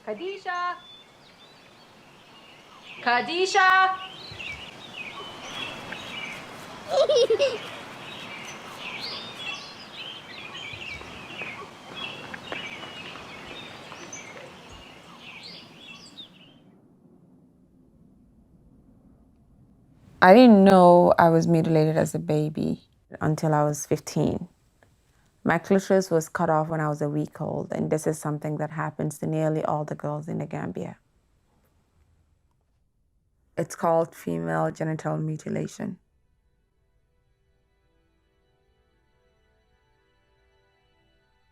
Khadija! Khadija! I didn't know I was mutilated as a baby until I was 15. My clitoris was cut off when I was a week old, and this is something that happens to nearly all the girls in the Gambia. It's called female genital mutilation.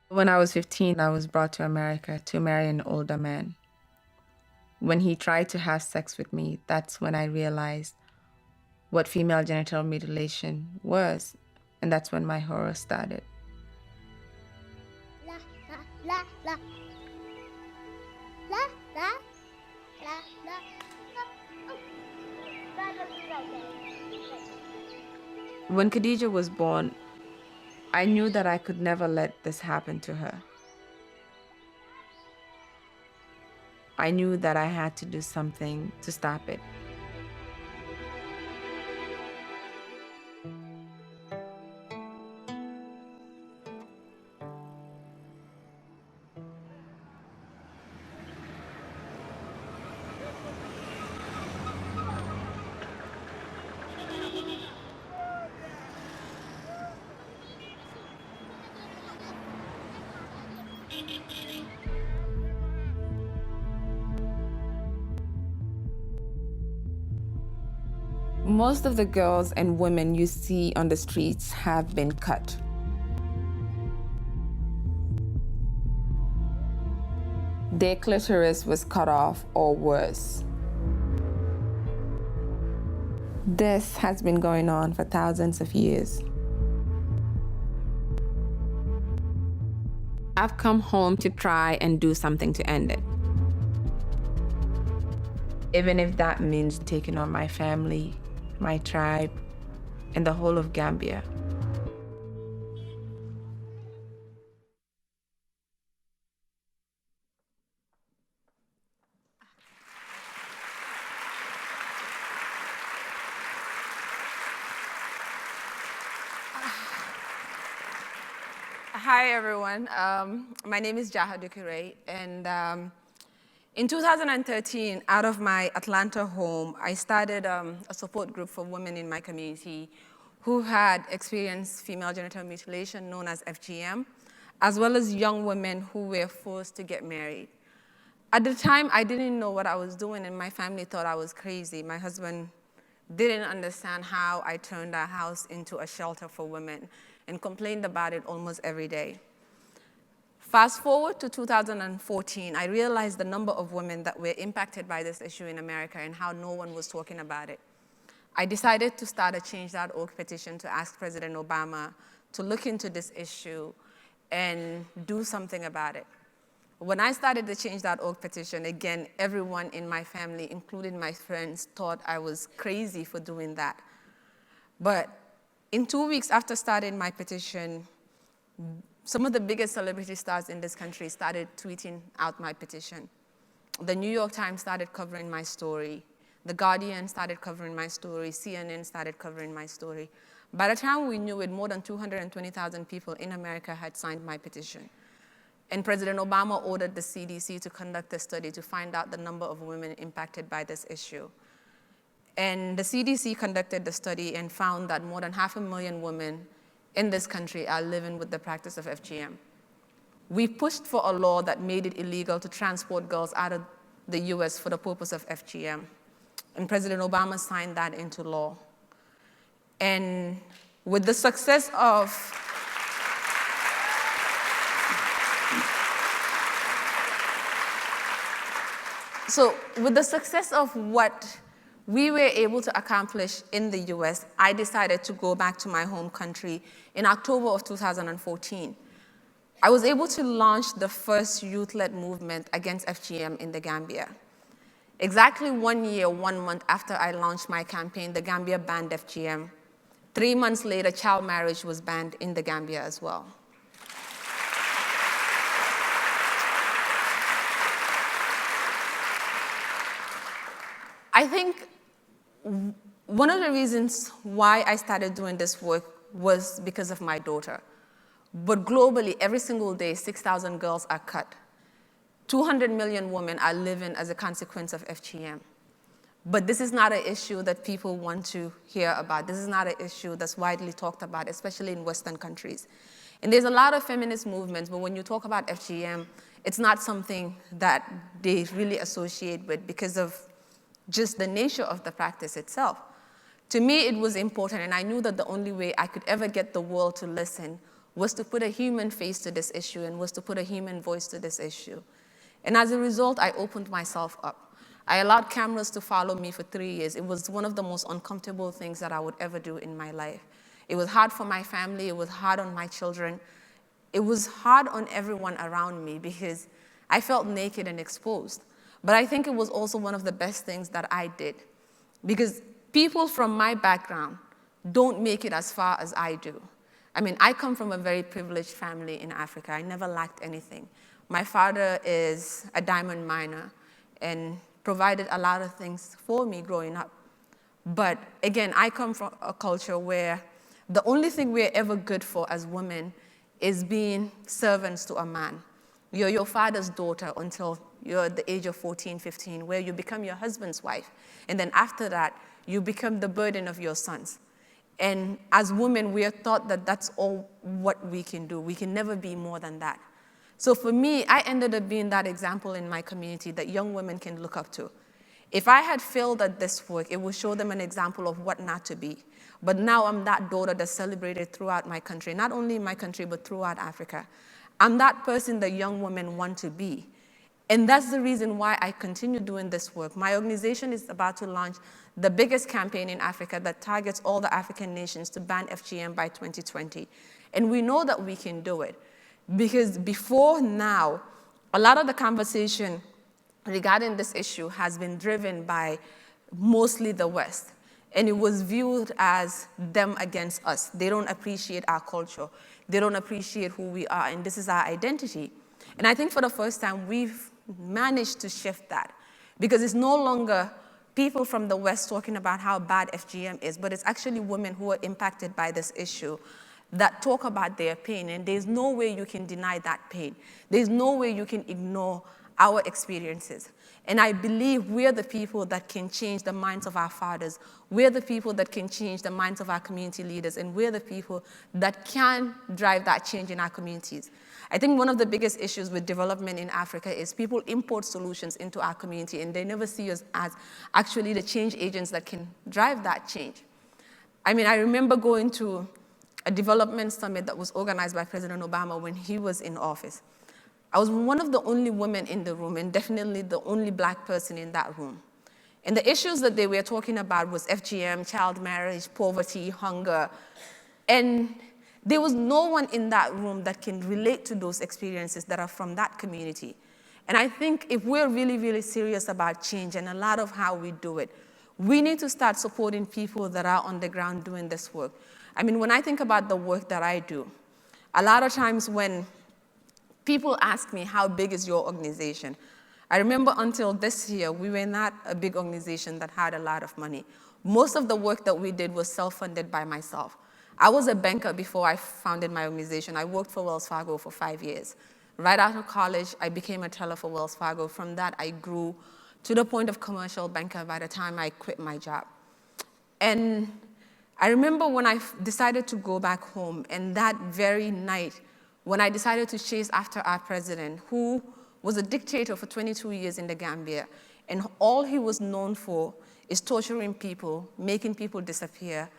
When I was 15, I was brought to America to marry an older man. When he tried to have sex with me, that's when I realized what female genital mutilation was, and that's when my horror started. La, la, la, la. La, la, la, la, la. When Khadija was born, I knew that I could never let this happen to her. I knew that I had to do something to stop it. Most of the girls and women you see on the streets have been cut. Their clitoris was cut off or worse. This has been going on for thousands of years. I've come home to try and do something to end it. Even if that means taking on my family, my tribe, and the whole of Gambia. Hi, everyone. My name is Jaha Dukureh, and in 2013, out of my Atlanta home, I started a support group for women in my community who had experienced female genital mutilation, known as FGM, as well as young women who were forced to get married. At the time, I didn't know what I was doing, and my family thought I was crazy. My husband didn't understand how I turned our house into a shelter for women and complained about it almost every day. Fast forward to 2014, I realized the number of women that were impacted by this issue in America and how no one was talking about it. I decided to start a Change.org petition to ask President Obama to look into this issue and do something about it. When I started the Change.org petition, again, everyone in my family, including my friends, thought I was crazy for doing that. But in 2 weeks after starting my petition, some of the biggest celebrity stars in this country started tweeting out my petition. The New York Times started covering my story. The Guardian started covering my story. CNN started covering my story. By the time we knew it, more than 220,000 people in America had signed my petition. And President Obama ordered the CDC to conduct a study to find out the number of women impacted by this issue. And the CDC conducted the study and found that more than 500,000 women in this country are living with the practice of FGM. We pushed for a law that made it illegal to transport girls out of the US for the purpose of FGM. And President Obama signed that into law. And with the success of what we were able to accomplish in the US, I decided to go back to my home country in October of 2014. I was able to launch the first youth-led movement against FGM in the Gambia. Exactly 1 year, 1 month after I launched my campaign, the Gambia banned FGM. 3 months later, child marriage was banned in the Gambia as well. I think one of the reasons why I started doing this work was because of my daughter. But globally, every single day, 6,000 girls are cut. 200 million women are living as a consequence of FGM. But this is not an issue that people want to hear about. This is not an issue that's widely talked about, especially in Western countries. And there's a lot of feminist movements, but when you talk about FGM, it's not something that they really associate with because of just the nature of the practice itself. To me, it was important, and I knew that the only way I could ever get the world to listen was to put a human face to this issue and was to put a human voice to this issue. And as a result, I opened myself up. I allowed cameras to follow me for 3 years. It was one of the most uncomfortable things that I would ever do in my life. It was hard for my family. It was hard on my children. It was hard on everyone around me because I felt naked and exposed. But I think it was also one of the best things that I did because people from my background don't make it as far as I do. I mean, I come from a very privileged family in Africa. I never lacked anything. My father is a diamond miner and provided a lot of things for me growing up. But again, I come from a culture where the only thing we're ever good for as women is being servants to a man. You're your father's daughter until you're at the age of 14, 15, where you become your husband's wife. And then after that, you become the burden of your sons. And as women, we are taught that that's all what we can do. We can never be more than that. So for me, I ended up being that example in my community that young women can look up to. If I had failed at this work, it would show them an example of what not to be. But now I'm that daughter that's celebrated throughout my country, not only in my country, but throughout Africa. I'm that person that young women want to be. And that's the reason why I continue doing this work. My organization is about to launch the biggest campaign in Africa that targets all the African nations to ban FGM by 2020. And we know that we can do it. Because before now, a lot of the conversation regarding this issue has been driven by mostly the West. And it was viewed as them against us. They don't appreciate our culture. They don't appreciate who we are, and this is our identity. And I think for the first time, we've managed to shift that. Because it's no longer people from the West talking about how bad FGM is, but it's actually women who are impacted by this issue that talk about their pain, and there's no way you can deny that pain. There's no way you can ignore our experiences. And I believe we're the people that can change the minds of our fathers. We're the people that can change the minds of our community leaders, and we're the people that can drive that change in our communities. I think one of the biggest issues with development in Africa is people import solutions into our community, and they never see us as actually the change agents that can drive that change. I mean, I remember going to a development summit that was organized by President Obama when he was in office. I was one of the only women in the room, and definitely the only black person in that room. And the issues that they were talking about was FGM, child marriage, poverty, hunger. And there was no one in that room that can relate to those experiences that are from that community. And I think if we're really, really serious about change and a lot of how we do it, we need to start supporting people that are on the ground doing this work. I mean, when I think about the work that I do, a lot of times when people ask me, how big is your organization? I remember until this year, we were not a big organization that had a lot of money. Most of the work that we did was self-funded by myself. I was a banker before I founded my organization. I worked for Wells Fargo for 5 years. Right out of college, I became a teller for Wells Fargo. From that, I grew to the point of commercial banker by the time I quit my job. And I remember when I decided to go back home, and that very night, when I decided to chase after our president, who was a dictator for 22 years in the Gambia, and all he was known for is torturing people, making people disappear,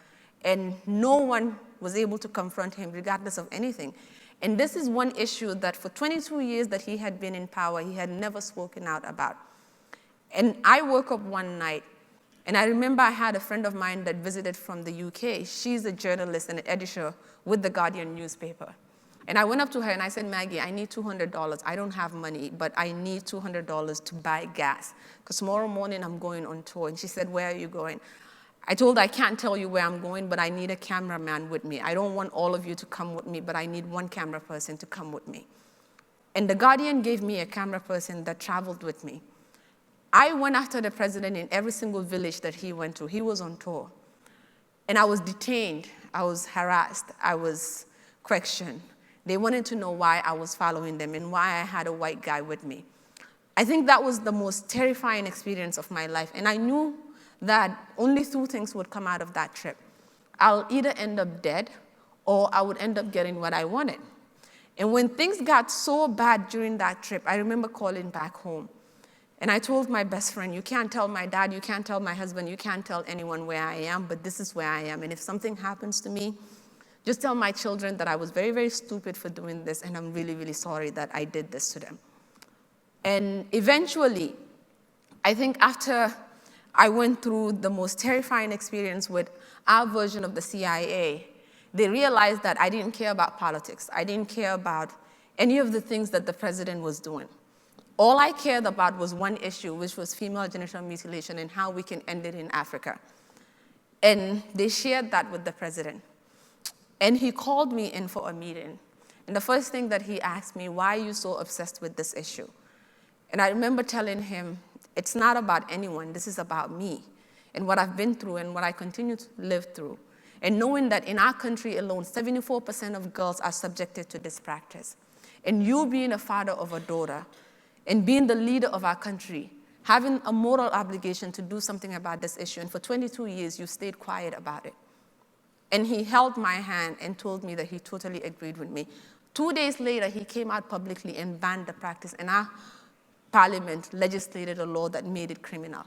and no one was able to confront him regardless of anything. And this is one issue that for 22 years that he had been in power, he had never spoken out about. And I woke up one night, and I remember I had a friend of mine that visited from the UK. She's a journalist and an editor with the Guardian newspaper. And I went up to her and I said, Maggie, I need $200. I don't have money, but I need $200 to buy gas, because tomorrow morning I'm going on tour. And she said, where are you going? I told her, I can't tell you where I'm going, but I need a cameraman with me. I don't want all of you to come with me, but I need one camera person to come with me. And the Guardian gave me a camera person that traveled with me. I went after the president in every single village that he went to. He was on tour. And I was detained. I was harassed. I was questioned. They wanted to know why I was following them and why I had a white guy with me. I think that was the most terrifying experience of my life. And I knew that only two things would come out of that trip. I'll either end up dead or I would end up getting what I wanted. And when things got so bad during that trip, I remember calling back home. And I told my best friend, you can't tell my dad, you can't tell my husband, you can't tell anyone where I am, but this is where I am. And if something happens to me, just tell my children that I was very, very stupid for doing this, and I'm really, really sorry that I did this to them. And eventually, I think after I went through the most terrifying experience with our version of the CIA, they realized that I didn't care about politics. I didn't care about any of the things that the president was doing. All I cared about was one issue, which was female genital mutilation and how we can end it in Africa. And they shared that with the president. And he called me in for a meeting. And the first thing that he asked me, why are you so obsessed with this issue? And I remember telling him, it's not about anyone, this is about me and what I've been through and what I continue to live through. And knowing that in our country alone, 74% of girls are subjected to this practice. And you being a father of a daughter and being the leader of our country, having a moral obligation to do something about this issue. And for 22 years, you stayed quiet about it. And he held my hand and told me that he totally agreed with me. 2 days later, he came out publicly and banned the practice. And our parliament legislated a law that made it criminal.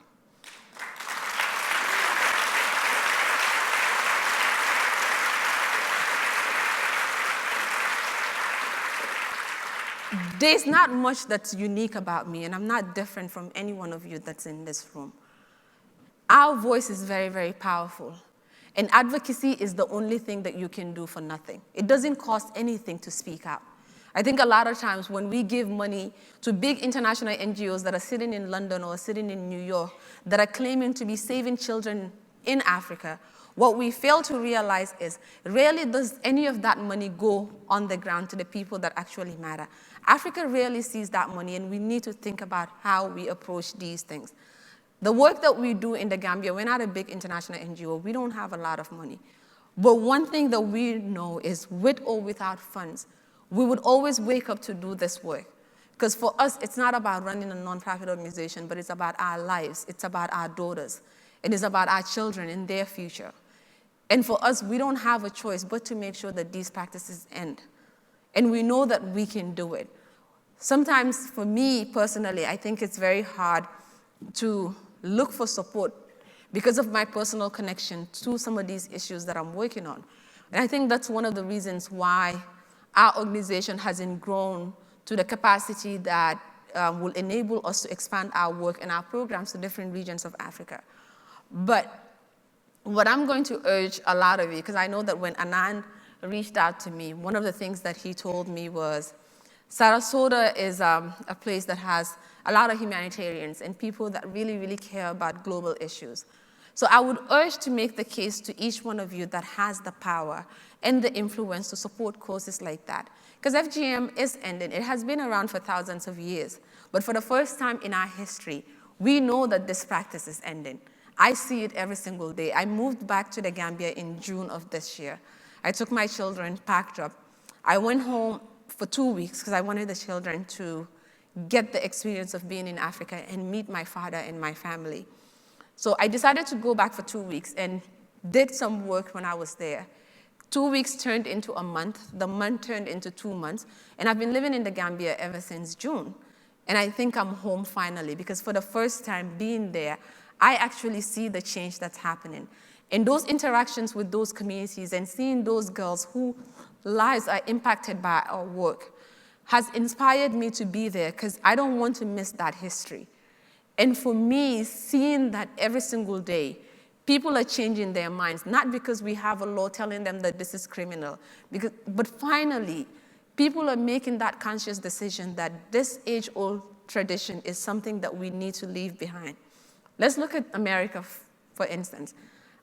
There's not much that's unique about me, and I'm not different from any one of you that's in this room. Our voice is very, very powerful. And advocacy is the only thing that you can do for nothing. It doesn't cost anything to speak out. I think a lot of times when we give money to big international NGOs that are sitting in London or sitting in New York that are claiming to be saving children in Africa, what we fail to realize is rarely does any of that money go on the ground to the people that actually matter. Africa rarely sees that money, and we need to think about how we approach these things. The work that we do in the Gambia, we're not a big international NGO. We don't have a lot of money. But one thing that we know is with or without funds, we would always wake up to do this work. Because for us, it's not about running a nonprofit organization, but it's about our lives. It's about our daughters. It is about our children and their future. And for us, we don't have a choice but to make sure that these practices end. And we know that we can do it. Sometimes, for me personally, I think it's very hard to look for support because of my personal connection to some of these issues that I'm working on. And I think that's one of the reasons why our organization hasn't grown to the capacity that will enable us to expand our work and our programs to different regions of Africa. But what I'm going to urge a lot of you, because I know that when Anand reached out to me, one of the things that he told me was, Sarasota is a place that has a lot of humanitarians and people that really, really care about global issues. So I would urge to make the case to each one of you that has the power and the influence to support causes like that. Because FGM is ending. It has been around for thousands of years. But for the first time in our history, we know that this practice is ending. I see it every single day. I moved back to the Gambia in June of this year. I took my children, packed up. I went home for 2 weeks because I wanted the children to get the experience of being in Africa and meet my father and my family. So I decided to go back for 2 weeks and did some work when I was there. 2 weeks turned into a month. The month turned into 2 months. And I've been living in the Gambia ever since June. And I think I'm home finally because for the first time being there, I actually see the change that's happening. And those interactions with those communities and seeing those girls whose lives are impacted by our work has inspired me to be there because I don't want to miss that history. And for me, seeing that every single day, people are changing their minds, not because we have a law telling them that this is criminal, but finally, people are making that conscious decision that this age-old tradition is something that we need to leave behind. Let's look at America, for instance.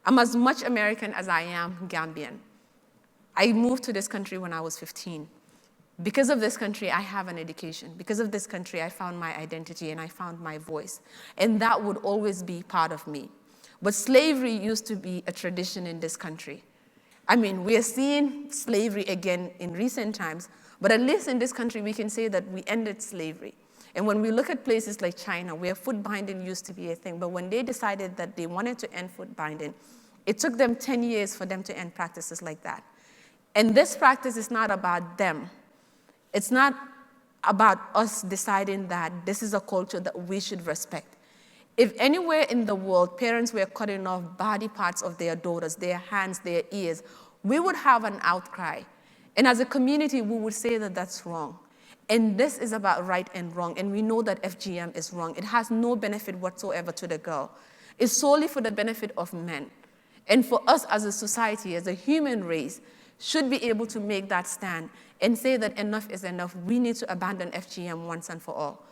I'm as much American as I am Gambian. I moved to this country when I was 15. Because of this country, I have an education. Because of this country, I found my identity and I found my voice. And that would always be part of me. But slavery used to be a tradition in this country. I mean, we are seeing slavery again in recent times, but at least in this country, we can say that we ended slavery. And when we look at places like China, where foot binding used to be a thing, but when they decided that they wanted to end foot binding, it took them 10 years for them to end practices like that. And this practice is not about them. It's not about us deciding that this is a culture that we should respect. If anywhere in the world parents were cutting off body parts of their daughters, their hands, their ears, we would have an outcry. And as a community, we would say that that's wrong. And this is about right and wrong, and we know that FGM is wrong. It has no benefit whatsoever to the girl. It's solely for the benefit of men. And for us as a society, as a human race, should be able to make that stand and say that enough is enough. We need to abandon FGM once and for all.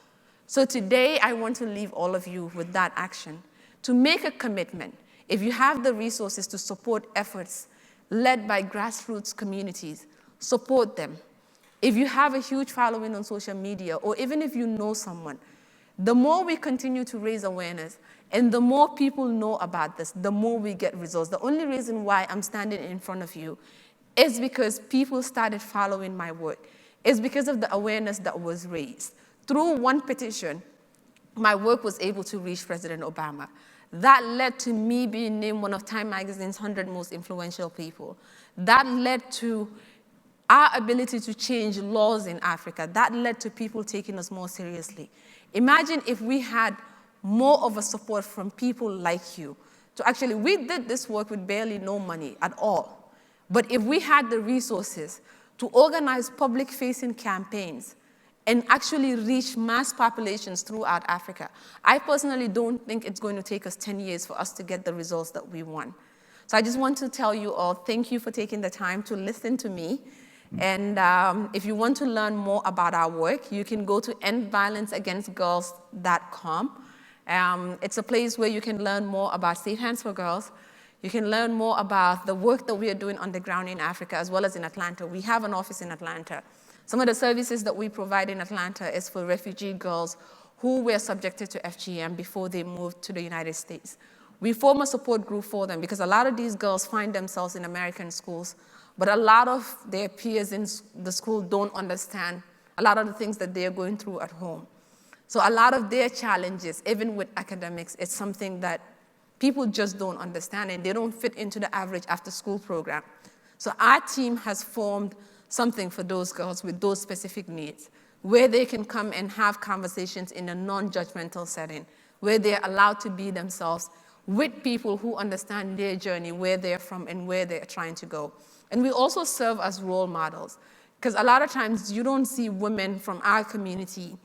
So today, I want to leave all of you with that action, to make a commitment. If you have the resources to support efforts led by grassroots communities, support them. If you have a huge following on social media, or even if you know someone, the more we continue to raise awareness and the more people know about this, the more we get results. The only reason why I'm standing in front of you is because people started following my work. It's because of the awareness that was raised. Through one petition, my work was able to reach President Obama. That led to me being named one of Time Magazine's 100 most influential people. That led to our ability to change laws in Africa. That led to people taking us more seriously. Imagine if we had more of a support from people like you. We did this work with barely no money at all. But if we had the resources to organize public-facing campaigns and actually reach mass populations throughout Africa, I personally don't think it's going to take us 10 years for us to get the results that we want. So I just want to tell you all, thank you for taking the time to listen to me. And if you want to learn more about our work, you can go to endviolenceagainstgirls.com. It's a place where you can learn more about Safe Hands for Girls. You can learn more about the work that we are doing on the ground in Africa, as well as in Atlanta. We have an office in Atlanta. Some of the services that we provide in Atlanta is for refugee girls who were subjected to FGM before they moved to the United States. We form a support group for them because a lot of these girls find themselves in American schools, but a lot of their peers in the school don't understand a lot of the things that they're going through at home. So a lot of their challenges, even with academics, it's something that people just don't understand, and they don't fit into the average after-school program. So our team has formed something for those girls with those specific needs, where they can come and have conversations in a non-judgmental setting, where they're allowed to be themselves with people who understand their journey, where they're from and where they're trying to go. And we also serve as role models, because a lot of times you don't see women from our community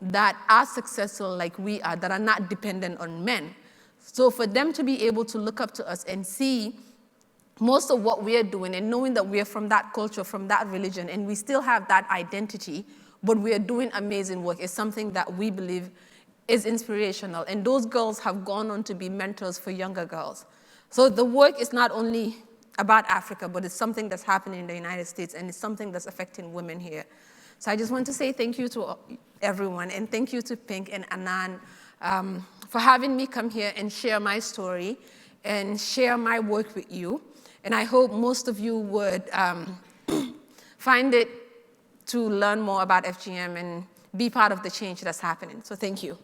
that are successful like we are, that are not dependent on men. So for them to be able to look up to us and see most of what we are doing and knowing that we are from that culture, from that religion, and we still have that identity, but we are doing amazing work, is something that we believe is inspirational. And those girls have gone on to be mentors for younger girls. So the work is not only about Africa, but it's something that's happening in the United States, and it's something that's affecting women here. So I just want to say thank you to everyone, and thank you to PINC and Anand for having me come here and share my story and share my work with you. And I hope most of you would find it to learn more about FGM and be part of the change that's happening. So thank you.